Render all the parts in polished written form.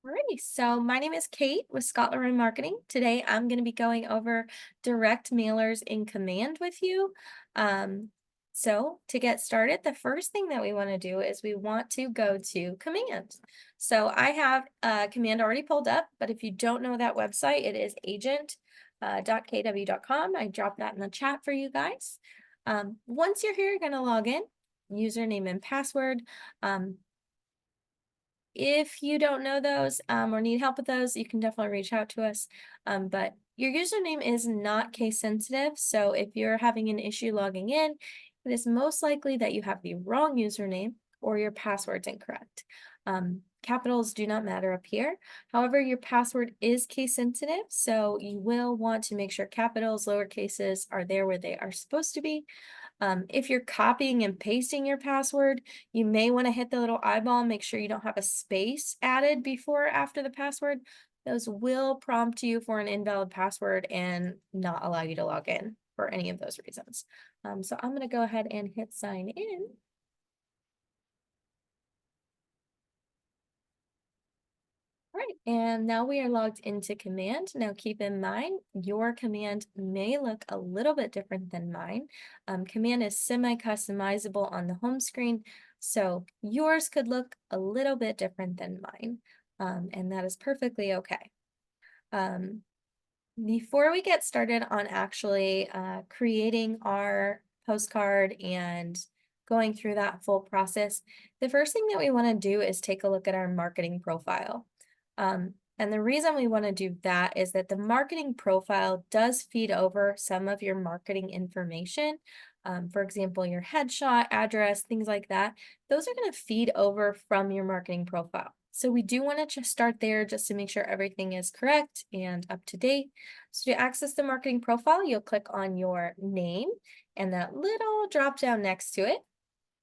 Alrighty, so my name is Kate with Scotland Marketing. Today I'm going to be going over direct mailers in Command with you. Um, so to get started, the first thing that we want to do is we want to go to Command. So I have Command already pulled up, but if you don't know that website, it is agent.kw.com. I dropped that in the chat for you guys. Once you're here, you're going to log in, username and password. If you don't know those or need help with those, you can definitely reach out to us. But your username is not case sensitive. So if you're having an issue logging in, it is most likely that you have the wrong username or your password's incorrect. Capitals do not matter up here. However, your password is case sensitive. So you will want to make sure capitals, lower cases are there where they are supposed to be. If you're copying and pasting your password, you may want to hit the little eyeball and make sure you don't have a space added before or after the password. Those will prompt you for an invalid password and not allow you to log in for any of those reasons. So I'm going to go ahead and hit sign in. All right, and now we are logged into Command. Now keep in mind, your command may look a little bit different than mine. Command is semi-customizable on the home screen, so yours could look a little bit different than mine, and that is perfectly okay. Before we get started on actually creating our postcard and going through that full process, the first thing that we want to do is take a look at our marketing profile. And the reason we want to do that is that the marketing profile does feed over some of your marketing information. For example, your headshot, address, things like that. Those are going to feed over from your marketing profile. So we do want to just start there just to make sure everything is correct and up to date. So to access the marketing profile, you'll click on your name and that little drop down next to it.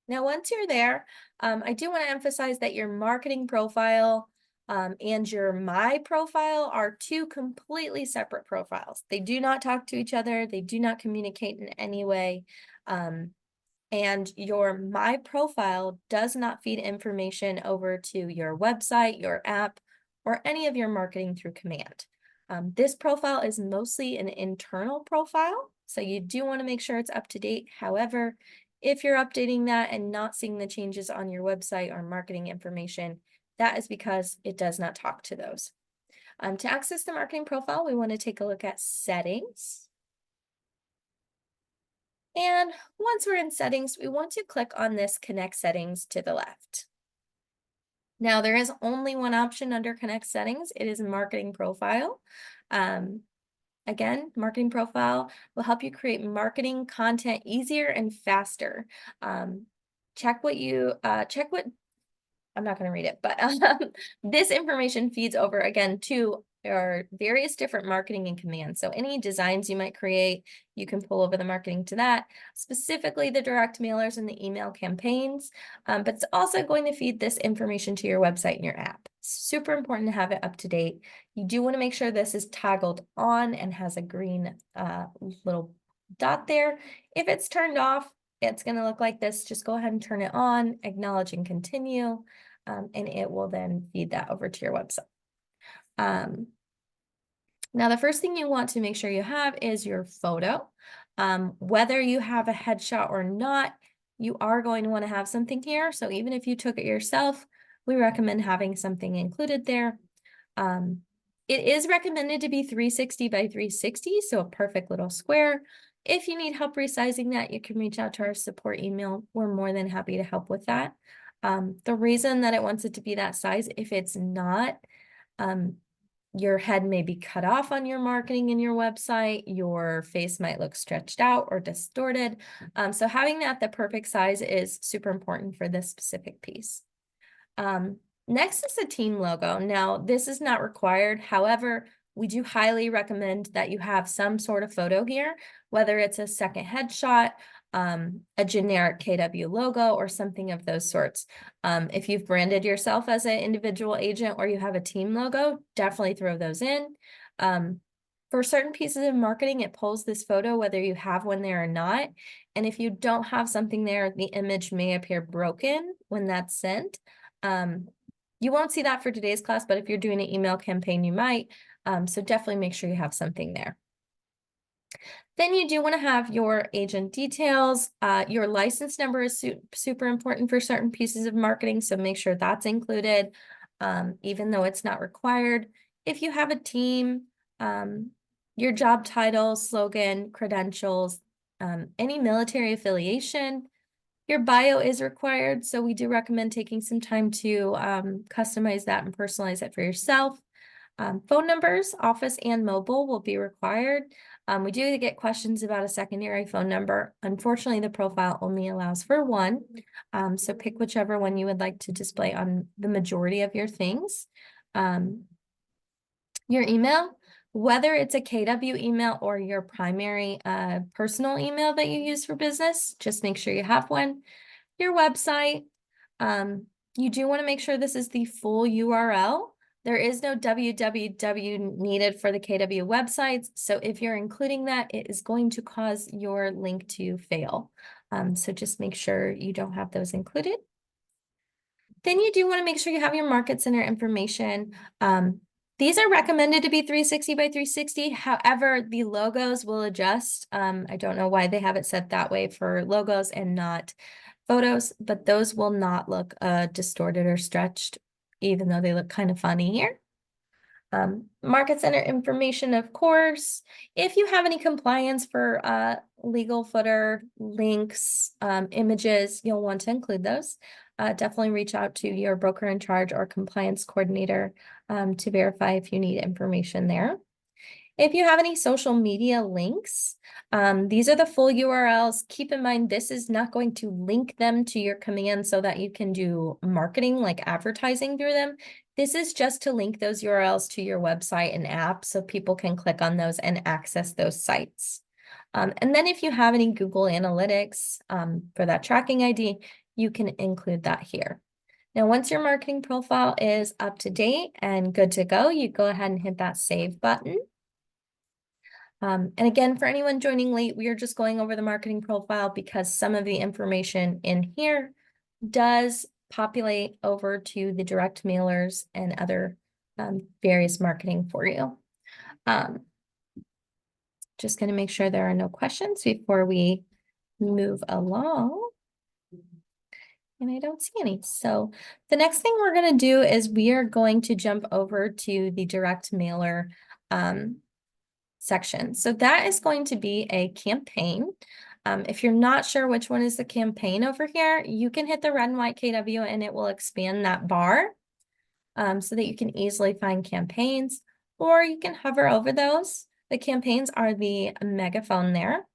Now, once you're there, I do want to emphasize that your marketing profile and your My profile are two completely separate profiles. They do not talk to each other. They do not communicate in any way. And your My profile does not feed information over to your website, your app, or any of your marketing through Command. This profile is mostly an internal profile, so you do want to make sure it's up to date. However, if you're updating that and not seeing the changes on your website or marketing information, that is because it does not talk to those. To access the marketing profile, we want to take a look at settings. And once we're in settings, we want to click on this connect settings to the left. Now there is only one option under connect settings. It is marketing profile. Again, marketing profile will help you create marketing content easier and faster. Check what I'm not going to read it, but this information feeds over again to our various different marketing and commands. So any designs you might create, you can pull over the marketing to that, specifically the direct mailers and the email campaigns. But it's also going to feed this information to your website and your app. Super important to have it up to date. You do want to make sure this is toggled on and has a green little dot there. If it's turned off, it's going to look like this. Just go ahead and turn it on, acknowledge and continue, and it will then feed that over to your website. Now, the first thing you want to make sure you have is your photo. Whether you have a headshot or not, you are going to want to have something here. So even if you took it yourself, we recommend having something included there. It is recommended to be 360 by 360, so a perfect little square. If you need help resizing that, you can reach out to our support email. We're more than happy to help with that. The reason that it wants it to be that size, if it's not, your head may be cut off on your marketing in your website, your face might look stretched out or distorted. So having that the perfect size is super important for this specific piece. Next is the team logo. Now, this is not required. However, we do highly recommend that you have some sort of photo here, whether it's a second headshot, a generic KW logo, or something of those sorts. If you've branded yourself as an individual agent or you have a team logo, definitely throw those in. For certain pieces of marketing, it pulls this photo whether you have one there or not. And if you don't have something there, the image may appear broken when that's sent. You won't see that for today's class, but if you're doing an email campaign, you might. So definitely make sure you have something there. Then you do want to have your agent details. Your license number is super important for certain pieces of marketing, so make sure that's included, even though it's not required. If you have a team, your job title, slogan, credentials, any military affiliation. Your bio is required, so we do recommend taking some time to customize that and personalize it for yourself. Phone numbers, office and mobile, will be required. We do get questions about a secondary phone number. Unfortunately, the profile only allows for one, so pick whichever one you would like to display on the majority of your things. Your email, whether it's a KW email or your primary personal email that you use for business, just make sure you have one. Your website, you do want to make sure this is the full URL. There is no www needed for the KW websites. So if you're including that, it is going to cause your link to fail. So just make sure you don't have those included. Then you do want to make sure you have your market center information. These are recommended to be 360 by 360. However, the logos will adjust. I don't know why they have it set that way for logos and not photos, but those will not look distorted or stretched, even though they look kind of funny here. Market center information, of course. If you have any compliance for legal footer, links, images, you'll want to include those. Definitely reach out to your broker in charge or compliance coordinator to verify if you need information there. If you have any social media links, these are the full URLs. Keep in mind, this is not going to link them to your command so that you can do marketing like advertising through them. This is just to link those URLs to your website and app so people can click on those and access those sites. And then if you have any Google Analytics for that tracking ID, you can include that here. Now, once your marketing profile is up to date and good to go, you go ahead and hit that save button. And again, for anyone joining late, we are just going over the marketing profile because some of the information in here does populate over to the direct mailers and other various marketing for you. Just going to make sure there are no questions before we move along. And I don't see any. So the next thing we're going to do is we are going to jump over to the direct mailer section. So that is going to be a campaign. If you're not sure which one is the campaign over here, you can hit the red and white KW and it will expand that bar so that you can easily find campaigns, or you can hover over those. The campaigns are the megaphone there.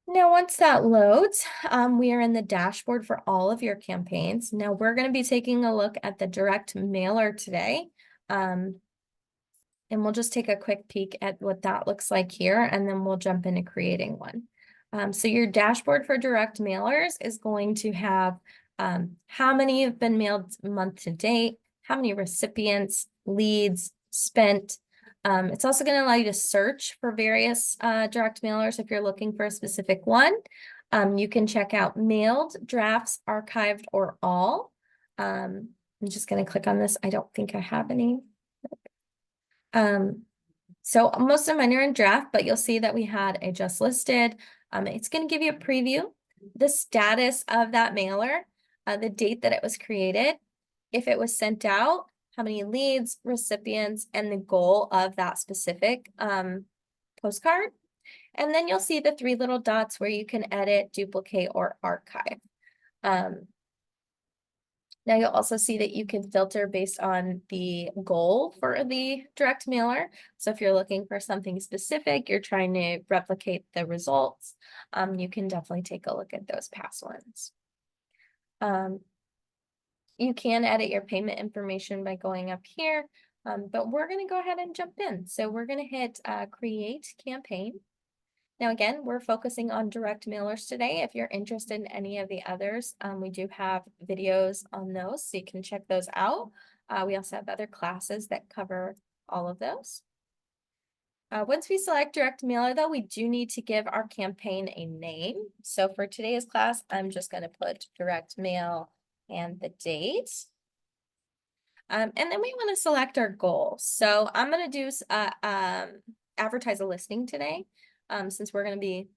Now, once that loads, we are in the dashboard for all of your campaigns. Now, we're going to be taking a look at the direct mailer today. And we'll just take a quick peek at what that looks like here, and then we'll jump into creating one. So your dashboard for direct mailers is going to have how many have been mailed month to date, how many recipients, leads, spent. It's also going to allow you to search for various direct mailers if you're looking for a specific one. You can check out mailed, drafts, archived, or all. I'm just going to click on this. I don't think I have any. So most of mine are in draft, but you'll see that we had a just listed. It's going to give you a preview, the status of that mailer, the date that it was created, if it was sent out, how many leads, recipients, and the goal of that specific postcard. And then you'll see the three little dots where you can edit, duplicate, or archive. Now you'll also see that you can filter based on the goal for the direct mailer. So if you're looking for something specific, you're trying to replicate the results, you can definitely take a look at those past ones. You can edit your payment information by going up here, but we're going to go ahead and jump in. So we're going to hit create campaign. Now, again, we're focusing on direct mailers today. If you're interested in any of the others, we do have videos on those, so you can check those out. We also have other classes that cover all of those. Once we select direct mailer, though, we do need to give our campaign a name. So for today's class, I'm just going to put direct mail and the date. And then we want to select our goal. So I'm going to do advertise a listing today, since we're going to be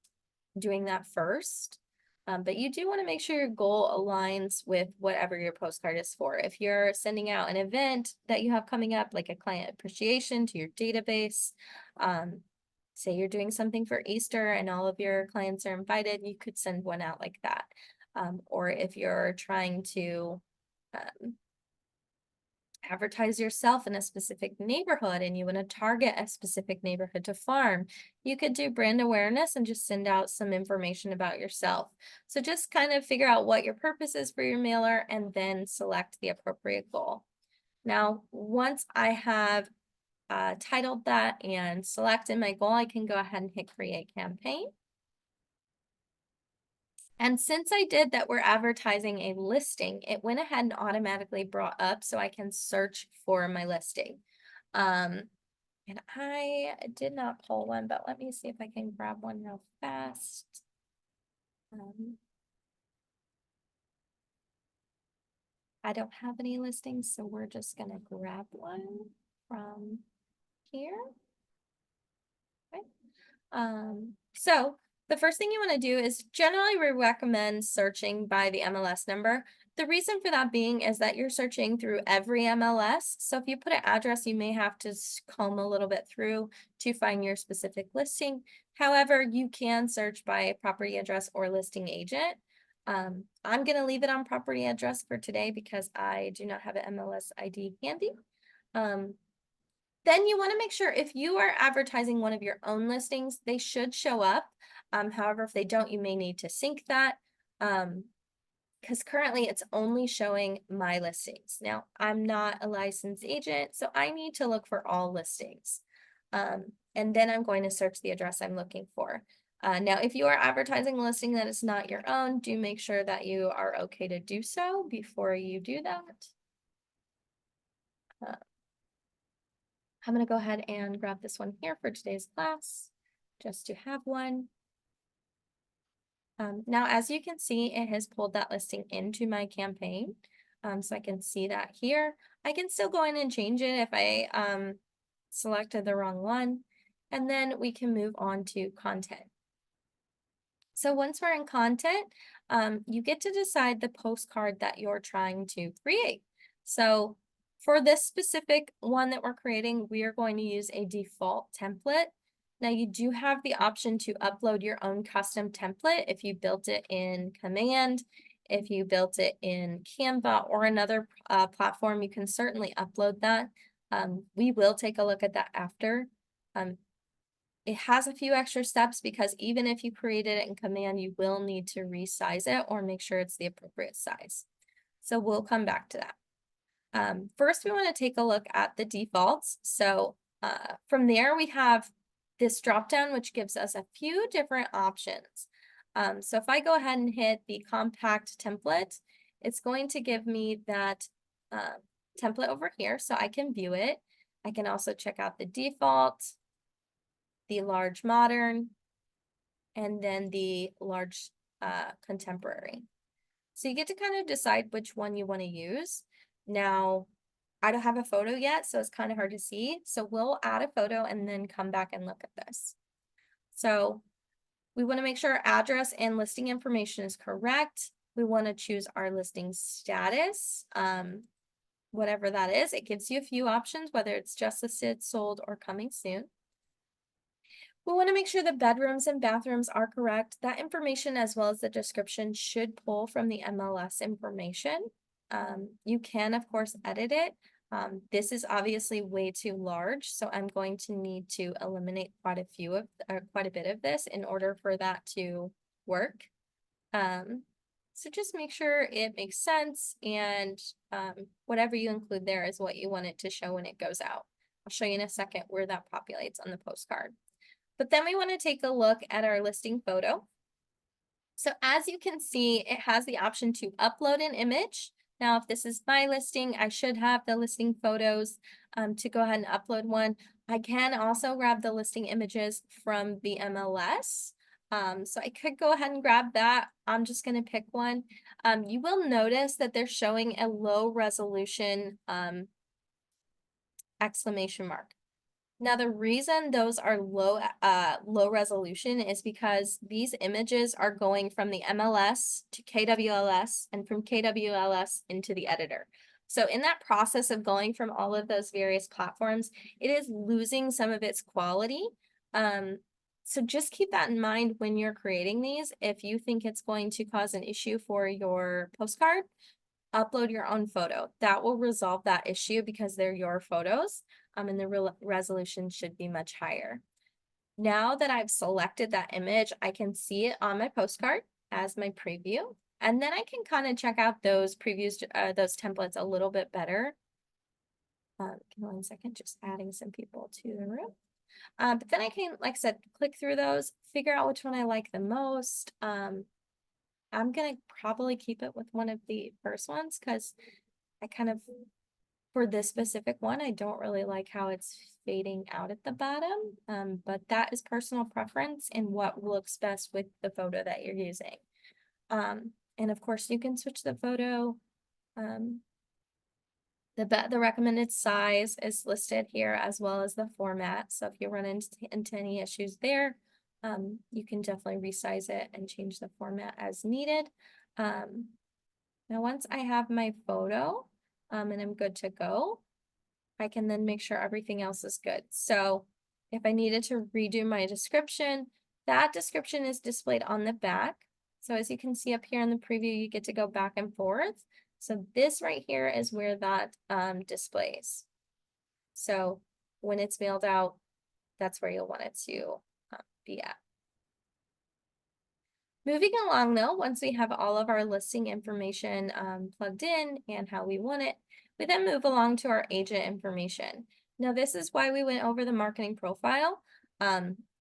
doing that first. But you do want to make sure your goal aligns with whatever your postcard is for. If you're sending out an event that you have coming up, like a client appreciation to your database, say you're doing something for Easter and all of your clients are invited, you could send one out like that. Or if you're trying to advertise yourself in a specific neighborhood and you want to target a specific neighborhood to farm, you could do brand awareness and just send out some information about yourself. So just kind of figure out what your purpose is for your mailer and then select the appropriate goal. Now, once I have titled that and selected my goal, I can go ahead and hit create campaign. And since I did that, we're advertising a listing, it went ahead and automatically brought up so I can search for my listing. And I did not pull one, but let me see if I can grab one real fast. I don't have any listings, so we're just gonna grab one from here. Okay. So the first thing you want to do is generally we recommend searching by the MLS number. The reason for that being is that you're searching through every MLS. So if you put an address, you may have to comb a little bit through to find your specific listing. However, you can search by property address or listing agent. I'm going to leave it on property address for today because I do not have an MLS ID handy. Then you want to make sure if you are advertising one of your own listings, they should show up. However, if they don't, you may need to sync that because currently it's only showing my listings. Now, I'm not a licensed agent, so I need to look for all listings. And then I'm going to search the address I'm looking for. Now, if you are advertising a listing that is not your own, do make sure that you are okay to do so before you do that. I'm going to go ahead and grab this one here for today's class, just to have one. Now, as you can see, it has pulled that listing into my campaign. So I can see that here. I can still go in and change it if I selected the wrong one. And then we can move on to content. So once we're in content, you get to decide the postcard that you're trying to create. So for this specific one that we're creating, we are going to use a default template. Now you do have the option to upload your own custom template if you built it in Command, if you built it in Canva or another platform, you can certainly upload that. We will take a look at that after. It has a few extra steps because even if you created it in Command, you will need to resize it or make sure it's the appropriate size. So we'll come back to that. First, we want to take a look at the defaults. So from there, we have this dropdown, which gives us a few different options. So if I go ahead and hit the compact template, it's going to give me that template over here so I can view it. I can also check out the default, the large modern, and then the large contemporary. So you get to kind of decide which one you want to use. Now, I don't have a photo yet, so it's kind of hard to see. So we'll add a photo and then come back and look at this. So we want to make sure our address and listing information is correct. We want to choose our listing status, whatever that is. It gives you a few options, whether it's just listed, sold, or coming soon. We want to make sure the bedrooms and bathrooms are correct. That information, as well as the description, should pull from the MLS information. You can, of course, edit it. This is obviously way too large, so I'm going to need to eliminate quite a bit of this in order for that to work. So just make sure it makes sense, and whatever you include there is what you want it to show when it goes out. I'll show you in a second where that populates on the postcard. But then we want to take a look at our listing photo. So as you can see, it has the option to upload an image. Now, if this is my listing, I should have the listing photos to go ahead and upload one. I can also grab the listing images from the MLS. So I could go ahead and grab that. I'm just going to pick one. You will notice that they're showing a low resolution exclamation mark. Now, the reason those are low resolution is because these images are going from the MLS to KWLS and from KWLS into the editor. So in that process of going from all of those various platforms, it is losing some of its quality. So just keep that in mind when you're creating these. If you think it's going to cause an issue for your postcard, upload your own photo. That will resolve that issue because they're your photos, and the resolution should be much higher. Now that I've selected that image, I can see it on my postcard as my preview, and then I can kind of check out those previews, those templates a little bit better. Give me 1 second, just adding some people to the room. But then I can, like I said, click through those, figure out which one I like the most. I'm gonna probably keep it with one of the first ones because I kind of, for this specific one, I don't really like how it's fading out at the bottom, but that is personal preference and what looks best with the photo that you're using. And of course, you can switch the photo. The recommended size is listed here as well as the format. So if you run into any issues there, you can definitely resize it and change the format as needed. Now, once I have my photo and I'm good to go, I can then make sure everything else is good. So if I needed to redo my description, that description is displayed on the back. So as you can see up here in the preview, you get to go back and forth. So this right here is where that displays. So when it's mailed out, that's where you'll want it to be at. Moving along though, once we have all of our listing information plugged in and how we want it, we then move along to our agent information. Now this is why we went over the marketing profile.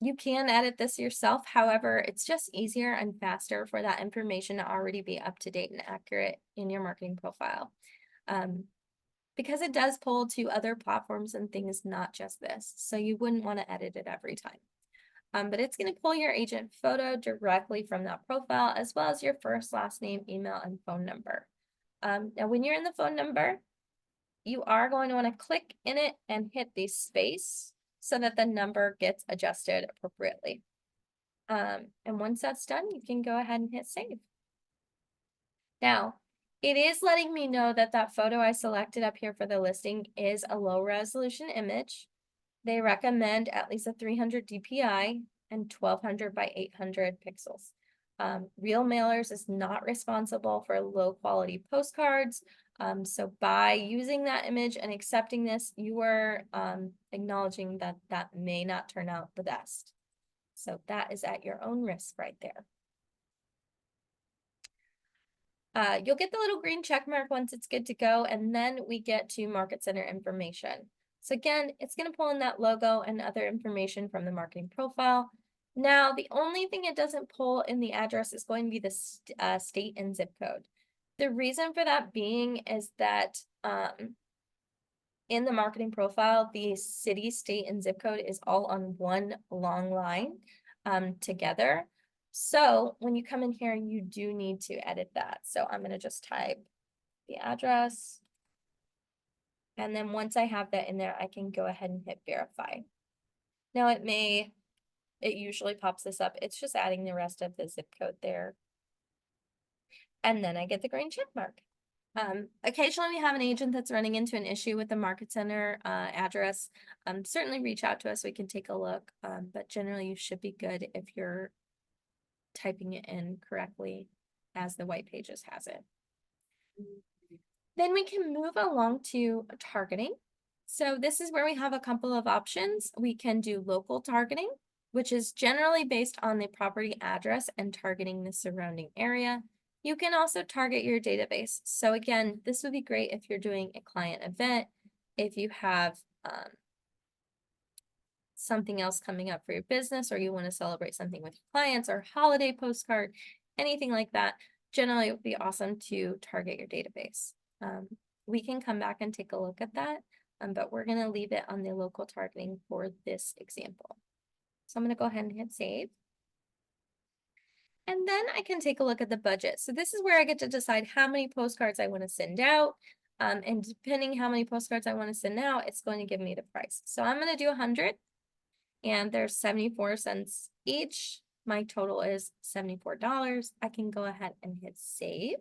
You can edit this yourself. However, it's just easier and faster for that information to already be up to date and accurate in your marketing profile. Because it does pull to other platforms and things, not just this. So you wouldn't want to edit it every time. But it's going to pull your agent photo directly from that profile, as well as your first, last name, email, and phone number. Now, when you're in the phone number, you are going to want to click in it and hit the space so that the number gets adjusted appropriately. And once that's done, you can go ahead and hit save. Now, it is letting me know that that photo I selected up here for the listing is a low resolution image. They recommend at least a 300 DPI and 1200 by 800 pixels. Real Mailers is not responsible for low quality postcards. So by using that image and accepting this, you are acknowledging that that may not turn out the best. So that is at your own risk right there. You'll get the little green check mark once it's good to go, and then we get to Market Center information. So again, it's going to pull in that logo and other information from the marketing profile. Now, the only thing it doesn't pull in the address is going to be the state and zip code. The reason for that being is that in the marketing profile, the city, state, and zip code is all on one long line together. So when you come in here, you do need to edit that. So I'm going to just type the address. And then once I have that in there, I can go ahead and hit verify. Now it usually pops this up. It's just adding the rest of the zip code there. And then I get the green check mark. Occasionally we have an agent that's running into an issue with the Market Center address. Certainly reach out to us. We can take a look. But generally you should be good if you're typing it in correctly as the white pages has it. Then we can move along to targeting. So this is where we have a couple of options. We can do local targeting, which is generally based on the property address and targeting the surrounding area. You can also target your database. So again, this would be great if you're doing a client event, if you have something else coming up for your business, or you want to celebrate something with your clients, or holiday postcard, anything like that. Generally, it would be awesome to target your database. We can come back and take a look at that, but we're going to leave it on the local targeting for this example. So I'm going to go ahead and hit save. And then I can take a look at the budget. So this is where I get to decide how many postcards I want to send out. And depending how many postcards I want to send out, it's going to give me the price. So I'm going to do 100 and there's 74 cents each. My total is $74. I can go ahead and hit save.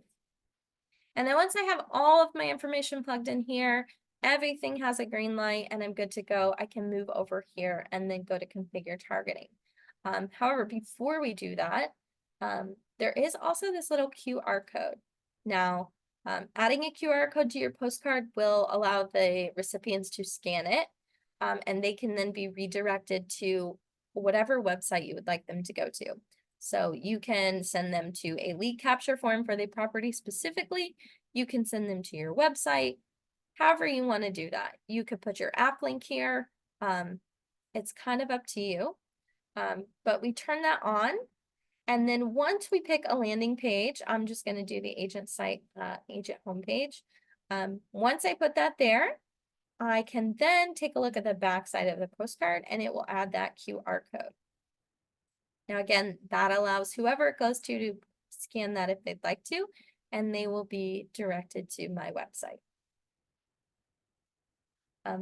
And then once I have all of my information plugged in here, everything has a green light and I'm good to go, I can move over here and then go to configure targeting. However, before we do that, there is also this little QR code. Now, adding a QR code to your postcard will allow the recipients to scan it, and they can then be redirected to whatever website you would like them to go to. So you can send them to a lead capture form for the property specifically. You can send them to your website, however you want to do that. You could put your app link here. It's kind of up to you. But we turn that on. And then once we pick a landing page, I'm just going to do the agent site, agent homepage. Once I put that there, I can then take a look at the back side of the postcard and it will add that QR code. Now, again, that allows whoever it goes to scan that if they'd like to, and they will be directed to my website.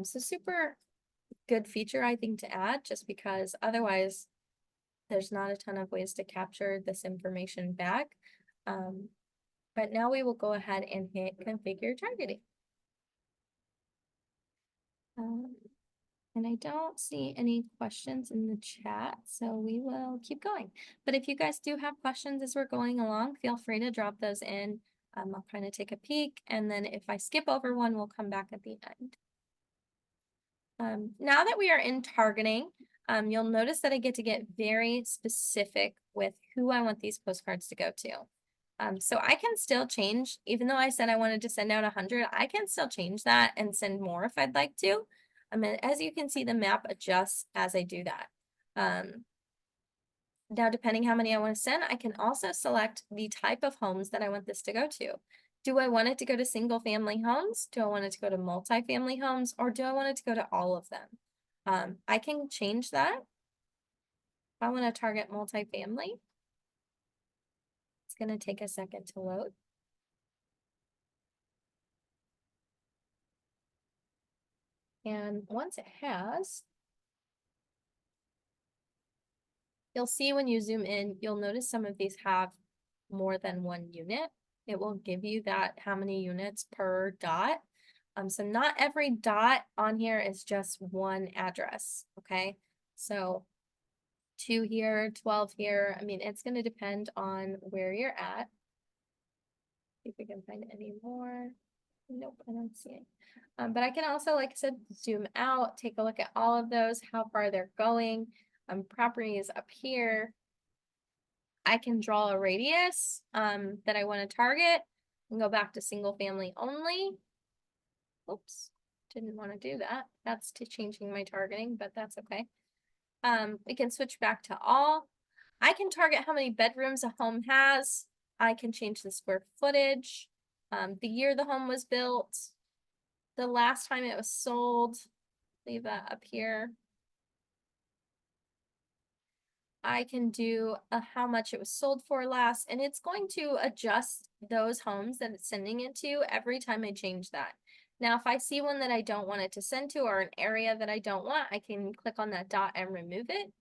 So super good feature, I think, to add, just because otherwise there's not a ton of ways to capture this information back. But now we will go ahead and hit configure targeting. And I don't see any questions in the chat, so we will keep going. But if you guys do have questions as we're going along, feel free to drop those in. I'll kind of take a peek, and then if I skip over one, we'll come back at the end. Now that we are in targeting, you'll notice that I get to get very specific with who I want these postcards to go to. So I can still change, even though I said I wanted to send out 100, I can still change that and send more if I'd like to. As you can see, the map adjusts as I do that. Now, depending how many I want to send, I can also select the type of homes that I want this to go to. Do I want it to go to single family homes? Do I want it to go to multifamily homes? Or do I want it to go to all of them? I can change that. If I want to target multifamily, it's going to take a second to load. And once it has, you'll see when you zoom in, you'll notice some of these have more than one unit. It will give you that how many units per dot. So not every dot on here is just one address, okay? So 2 here, 12 here. I mean, it's going to depend on where you're at. See if we can find any more. Nope, I don't see it. But I can also, like I said, zoom out, take a look at all of those, how far they're going. Properties up here. I can draw a radius that I want to target and go back to single family only. Oops, didn't want to do that. That's to changing my targeting, but that's okay. We can switch back to all. I can target how many bedrooms a home has. I can change the square footage, the year the home was built, the last time it was sold. Leave that up here. I can do how much it was sold for last, and it's going to adjust those homes that it's sending it to every time I change that. Now, if I see one that I don't want it to send to or an area that I don't want, I can click on that dot and remove it.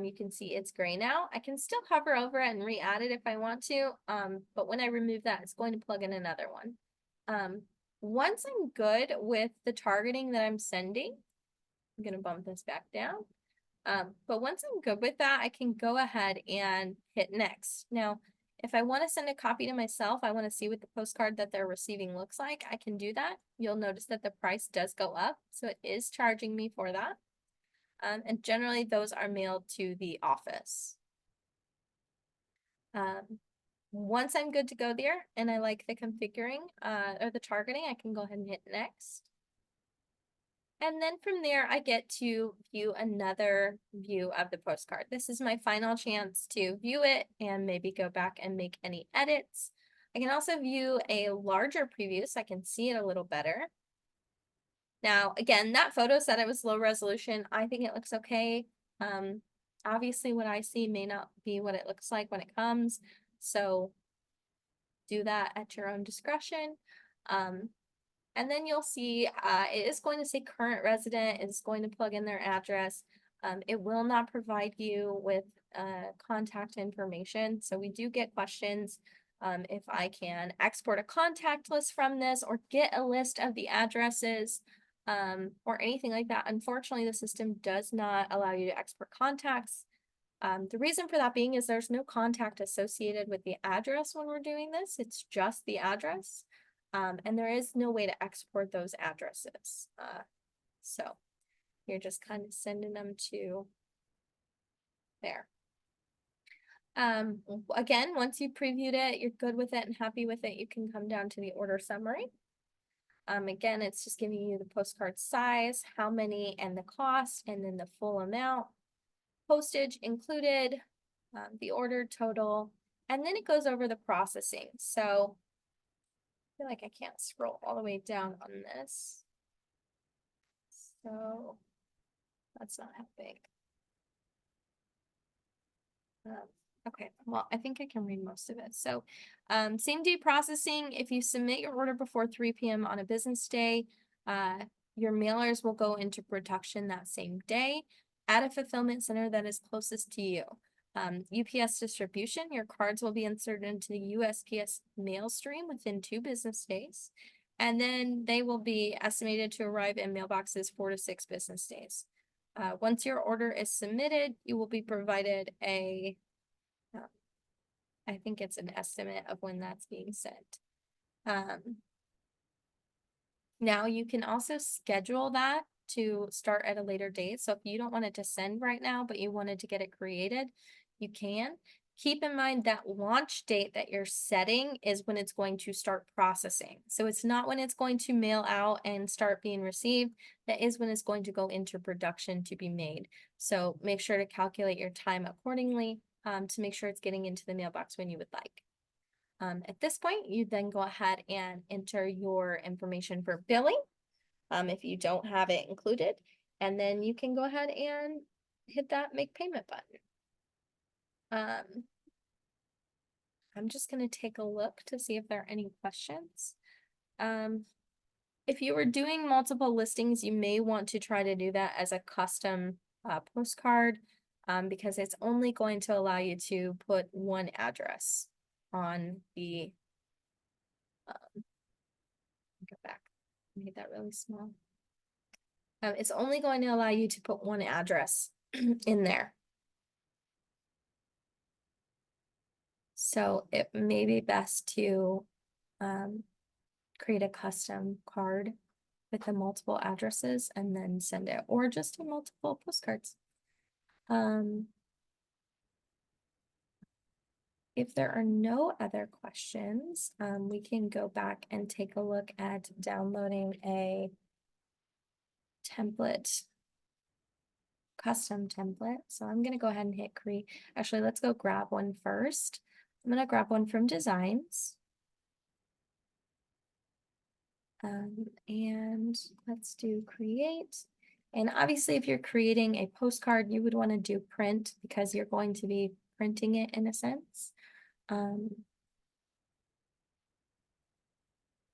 You can see it's gray now. I can still hover over it and re-add it if I want to, but when I remove that, it's going to plug in another one. Once I'm good with the targeting that I'm sending, I'm going to bump this back down. But once I'm good with that, I can go ahead and hit next. Now, if I want to send a copy to myself, I want to see what the postcard that they're receiving looks like, I can do that. You'll notice that the price does go up, so it is charging me for that. And generally, those are mailed to the office. Once I'm good to go there and I like the configuring or the targeting, I can go ahead and hit next. And then from there, I get to view another view of the postcard. This is my final chance to view it and maybe go back and make any edits. I can also view a larger preview so I can see it a little better. Now, again, that photo said it was low resolution. I think it looks okay. Obviously what I see may not be what it looks like when it comes, so do that at your own discretion. And then you'll see it is going to say current resident. It's going to plug in their address. It will not provide you with contact information. So we do get questions if I can export a contact list from this or get a list of the addresses or anything like that. Unfortunately, the system does not allow you to export contacts. The reason for that being is there's no contact associated with the address when we're doing this. It's just the address. And there is no way to export those addresses. So you're just kind of sending them to there. Again, once you previewed it, you're good with it and happy with it, you can come down to the order summary. Again, it's just giving you the postcard size, how many, and the cost, and then the full amount, postage included, the order total, and then it goes over the processing. So I feel like I can't scroll all the way down on this. So that's not how big. Okay, well, I think I can read most of it. So same day processing, if you submit your order before 3 p.m. on a business day, your mailers will go into production that same day at a fulfillment center that is closest to you. UPS distribution, your cards will be inserted into the USPS mail stream within 2 business days. And then they will be estimated to arrive in mailboxes 4 to 6 business days. Once your order is submitted, you will be provided a I think it's an estimate of when that's being sent. Now you can also schedule that to start at a later date. So if you don't want it to send right now, but you wanted to get it created, you can. Keep in mind that launch date that you're setting is when it's going to start processing. So it's not when it's going to mail out and start being received. That is when it's going to go into production to be made. So make sure to calculate your time accordingly to make sure it's getting into the mailbox when you would like. At this point, you then go ahead and enter your information for billing if you don't have it included, and then you can go ahead and hit that make payment button. I'm just going to take a look to see if there are any questions. If you were doing multiple listings, you may want to try to do that as a custom postcard because it's only going to allow you to put one address on the, go back, made that really small. It's only going to allow you to put one address in there. So it may be best to create a custom card with the multiple addresses and then send it, or just do multiple postcards. If there are no other questions, we can go back and take a look at downloading a template, custom template. So I'm going to go ahead and hit create. Actually, let's go grab one first. I'm going to grab one from designs. And let's do create. And obviously, if you're creating a postcard, you would want to do print because you're going to be printing it in a sense. And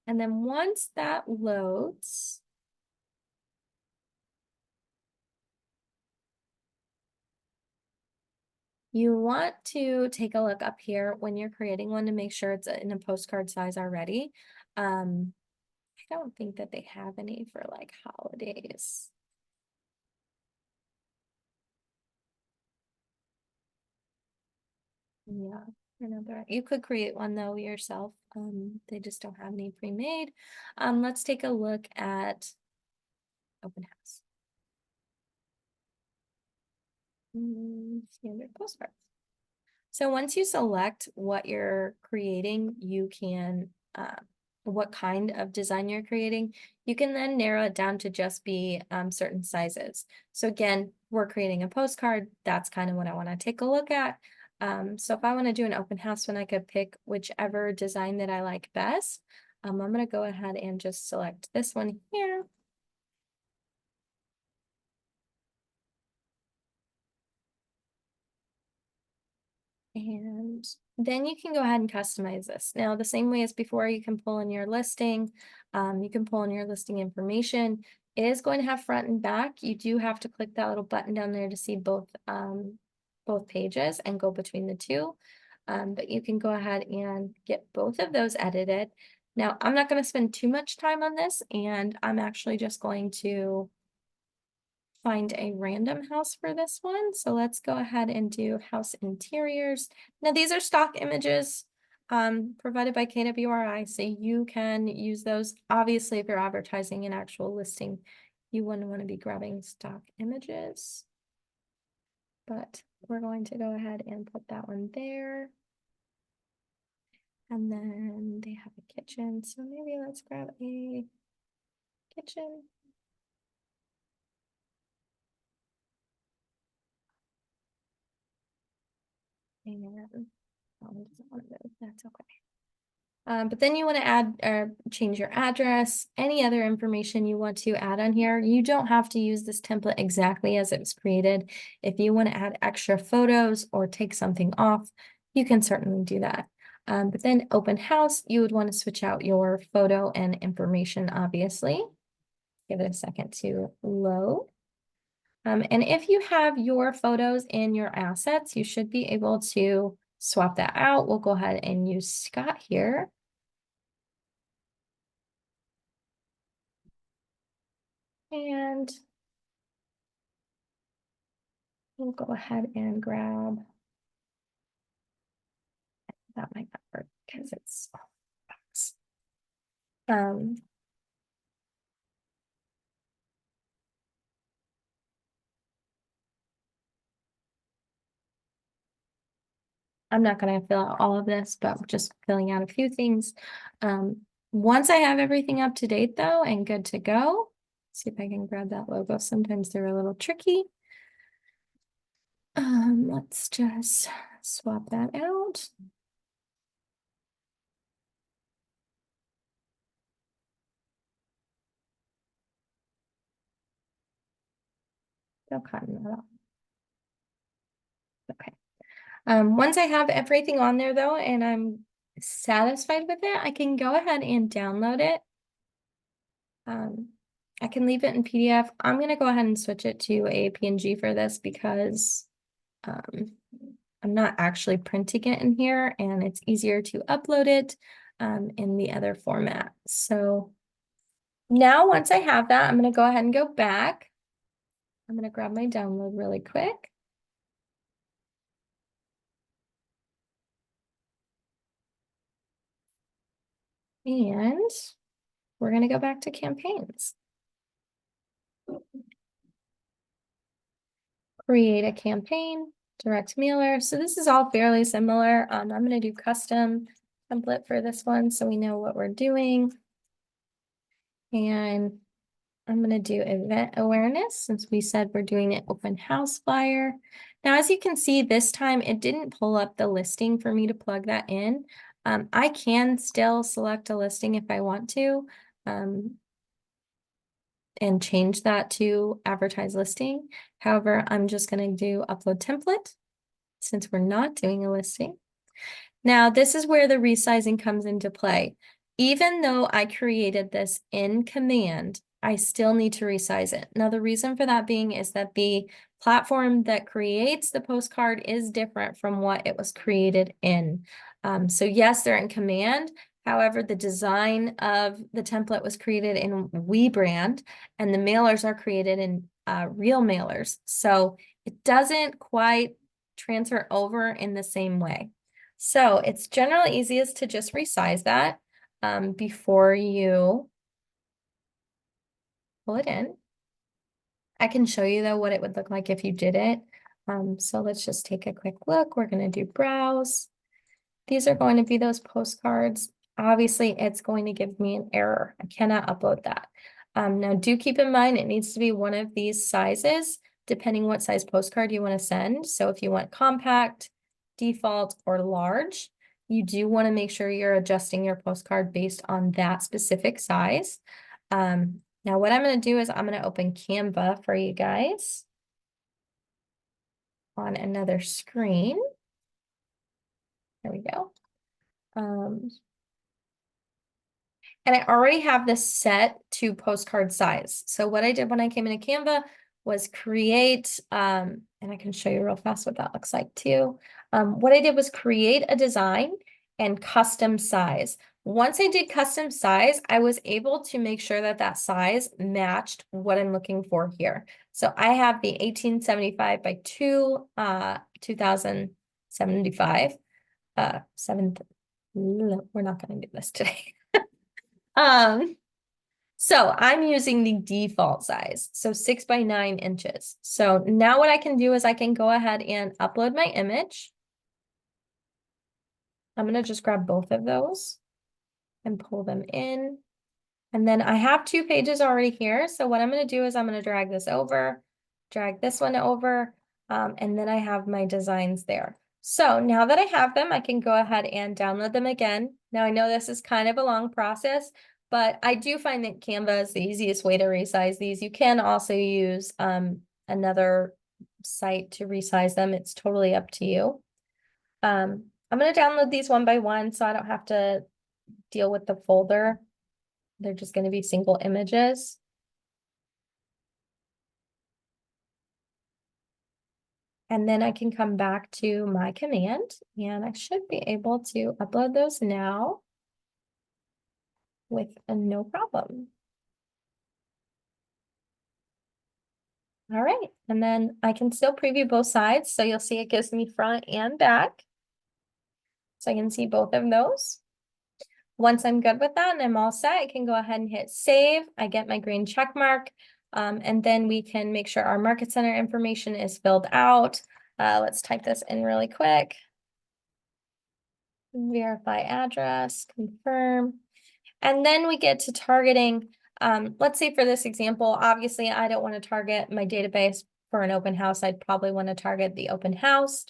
then once that loads, you want to take a look up here when you're creating one to make sure it's in a postcard size already. I don't think that they have any for like holidays. Yeah, another. You could create one though yourself. They just don't have any pre-made. Let's take a look at open house. Standard postcards. So once you select what you're creating, you can what kind of design you're creating, you can then narrow it down to just be certain sizes. So again, we're creating a postcard. That's kind of what I want to take a look at. So if I want to do an open house one, I could pick whichever design that I like best. I'm going to go ahead and just select this one here. And then you can go ahead and customize this. Now, the same way as before, you can pull in your listing, you can pull in your listing information. It is going to have front and back. You do have to click that little button down there to see both pages and go between the two. But you can go ahead and get both of those edited. Now, I'm not going to spend too much time on this, and I'm actually just going to find a random house for this one. So let's go ahead and do house interiors. Now these are stock images provided by KWRI, so you can use those. Obviously, if you're advertising an actual listing, you wouldn't want to be grabbing stock images. But we're going to go ahead and put that one there. And then they have a kitchen, so maybe let's grab a kitchen. And doesn't want to move, that's okay. But then you want to add or change your address, any other information you want to add on here. You don't have to use this template exactly as it was created. If you want to add extra photos or take something off, you can certainly do that. But then open house, you would want to switch out your photo and information, obviously. Give it a second to load. And if you have your photos in your assets, you should be able to swap that out. We'll go ahead and use Scott here. And we'll go ahead and grab, that might not work because it's, um, I'm not going to fill out all of this, but just filling out a few things. Once I have everything up to date though, and good to go, see if I can grab that logo. Sometimes they're a little tricky. Let's just swap that out. Still cutting that off. Okay. Once I have everything on there though, and I'm satisfied with it, I can go ahead and download it. I can leave it in PDF. I'm going to go ahead and switch it to a PNG for this because I'm not actually printing it in here, and it's easier to upload it in the other format. So now once I have that, I'm going to go ahead and go back. I'm going to grab my download really quick. And we're going to go back to campaigns. Create a campaign, direct mailer. So this is all fairly similar. I'm going to do custom template for this one so we know what we're doing. And I'm going to do event awareness since we said we're doing an open house flyer. Now, as you can see, this time it didn't pull up the listing for me to plug that in. I can still select a listing if I want to and change that to advertise listing. However, I'm just going to do upload template since we're not doing a listing. Now, this is where the resizing comes into play. Even though I created this in Command, I still need to resize it. Now, the reason for that being is that the platform that creates the postcard is different from what it was created in. So yes, they're in Command. However, the design of the template was created in WeBrand, and the mailers are created in Real Mailers. So it doesn't quite transfer over in the same way. So it's generally easiest to just resize that before you pull it in. I can show you though what it would look like if you did it. So let's just take a quick look. We're going to do browse. These are going to be those postcards. Obviously, it's going to give me an error. I cannot upload that. Now, do keep in mind it needs to be one of these sizes, depending what size postcard you want to send. So if you want compact, default, or large, you do want to make sure you're adjusting your postcard based on that specific size. Now, what I'm going to do is I'm going to open Canva for you guys on another screen. There we go. And I already have this set to postcard size. So what I did when I came into Canva was create, and I can show you real fast what that looks like too. What I did was create a design and custom size. Once I did custom size, I was able to make sure that that size matched what I'm looking for here. So I have the 1875 by 2075. We're not going to do this today. So I'm using the default size, so 6 by 9 inches. So now what I can do is I can go ahead and upload my image. I'm going to just grab both of those and pull them in. And then I have 2 pages already here. So what I'm going to do is I'm going to drag this over, drag this one over, and then I have my designs there. So now that I have them, I can go ahead and download them again. Now I know this is kind of a long process, but I do find that Canva is the easiest way to resize these. You can also use another site to resize them. It's totally up to you. I'm going to download these one by one so I don't have to deal with the folder. They're just going to be single images. And then I can come back to my command and I should be able to upload those now with no problem. All right, and then I can still preview both sides. So you'll see it gives me front and back. So I can see both of those. Once I'm good with that and I'm all set, I can go ahead and hit save. I get my green check mark. And then we can make sure our market center information is filled out. Let's type this in really quick. Verify address, confirm. And then we get to targeting. Let's say for this example, obviously I don't want to target my database for an open house. I'd probably want to target the open house.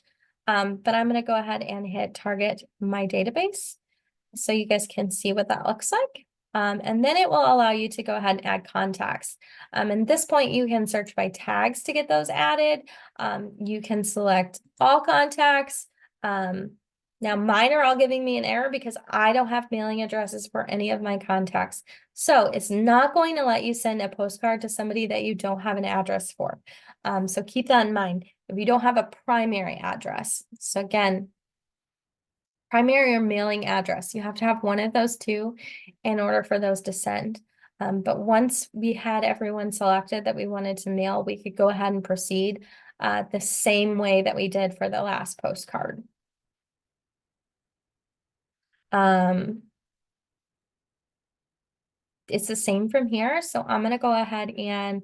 But I'm going to go ahead and hit target my database so you guys can see what that looks like. And then it will allow you to go ahead and add contacts. At this point, you can search by tags to get those added. You can select all contacts. Now mine are all giving me an error because I don't have mailing addresses for any of my contacts. So it's not going to let you send a postcard to somebody that you don't have an address for. So keep that in mind. If you don't have a primary address. So again, primary or mailing address, you have to have one of those two in order for those to send. But once we had everyone selected that we wanted to mail, we could go ahead and proceed the same way that we did for the last postcard. It's the same from here. So I'm going to go ahead and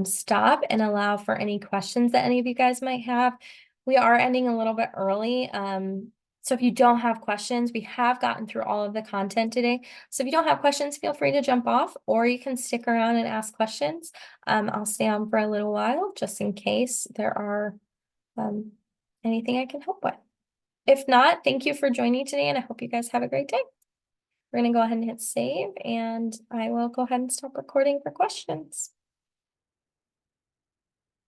stop and allow for any questions that any of you guys might have. We are ending a little bit early. So if you don't have questions, we have gotten through all of the content today. So if you don't have questions, feel free to jump off or you can stick around and ask questions. I'll stay on for a little while just in case there are anything I can help with. If not, thank you for joining today and I hope you guys have a great day. We're going to go ahead and hit save and I will go ahead and stop recording for questions.